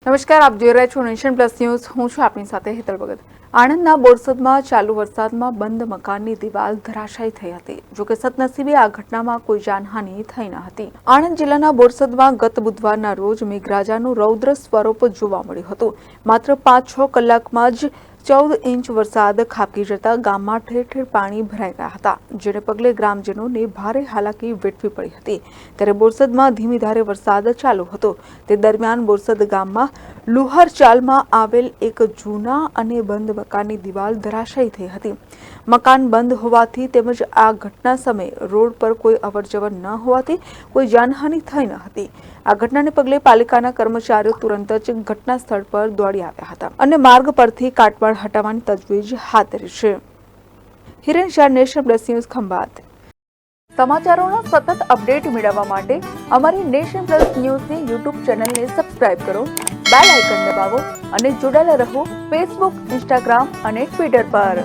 નમસ્કાર, આપ જોઈ રહ્યા છો નેશન પ્લસ ન્યૂઝ. હું છું આપની સાથે હેતલ ભગત. આણંદના બોરસદમાં ચાલુ વરસાદમાં બંધ મકાનની દિવાલ ધરાશાયી થઈ હતી. જોકે સદનસીબે આ ઘટનામાં કોઈ જાનહાનિ થઈ ન હતી. આણંદ જિલ્લાના બોરસદમાં ગત બુધવારના રોજ મેઘરાજાનું રૌદ્ર સ્વરૂપ જોવા મળ્યું હતું. માત્ર 5-6 કલાકમાં જ 14 ઇંચ વરસાદ ખાબકી જતા ગામમાં ઠેર ઠેર પાણી ભરાઈ ગયા હતા, જેને પગલે ગ્રામજનોને ભારે હાલાકી વેઠવી પડી હતી. ત્યારે બોરસદમાં ધીમી ધારે વરસાદ ચાલુ હતો. તે દરમિયાન બોરસદ ગામમાં લુહારચાલમાં આવેલ એક જૂના અને બંધ મકાનની દિવાલ ધરાશાયી થઈ હતી. મકાન બંધ હોવાથી તેમજ આ ઘટના સમયે રોડ પર કોઈ અવરજવર ન હોવાથી કોઈ જાનહાનિ થઈ ન હતી. આ ઘટનાને પગલે પાલિકાના કર્મચારીઓ તુરંત જ ઘટના સ્થળ પર દોડી આવ્યા હતા અને માર્ગ પરથી કાટમાળ હટાવવાની તજવીજ હાથ ધરી છે. Hiren Shah, nation plus news, Khambhat. સમાચારોના સતત અપડેટ મેળવવા માટે અમારી નેશન પ્લસ ન્યૂઝની યુટ્યુબ ચેનલને સબસ્ક્રાઇબ કરો, બેલ આઇકન દબાવો અને જોડાયેલા રહો ફેસબુક, ઇન્સ્ટાગ્રામ અને ટ્વિટર પર.